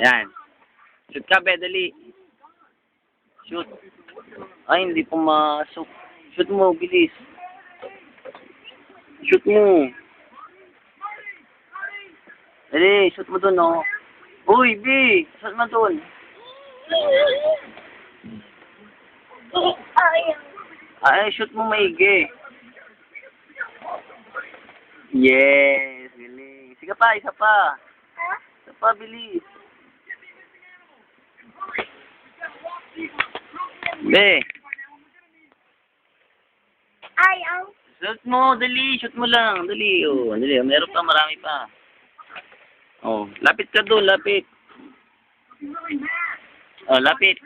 Yan. Shoot ka, be, dali. Shoot. Ay, hindi pumasok. Shoot mo, bilis. Shoot mo. Dali, shoot mo dun, oh. Uy, B, shoot mo dun. Ay, shoot mo maigi. Yes, galing. Sige pa, isa pa. Isa pa, bilis. Be. Ayaw. Shoot mo, dali. Shoot mo lang. Dali, oh. Dali, meron pa, marami pa. Oh, lapit ka doon, lapit. Oh, lapit.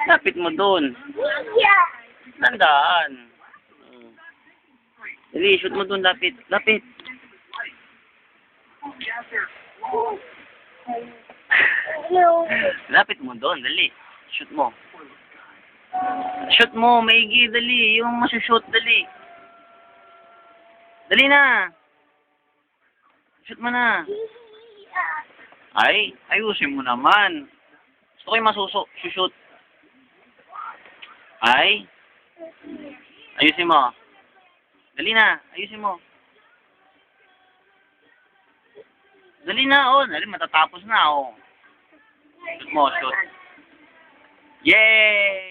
Lapit mo doon. Yeah. Tandaan. Oh. Dali, shoot mo doon, lapit. Lapit. No. Lapit mo doon, dali. Shoot mo. Shoot mo, maigi, dali. Yung masushoot, dali. Dali na. Shoot mo na. Ay, ayusin mo naman. Gusto ko yung shoot. Ay. Ayusin mo. Dali na, ayusin mo. Dali na, oh. Dali, matatapos na, oh. Shoot mo, shoot. Yay!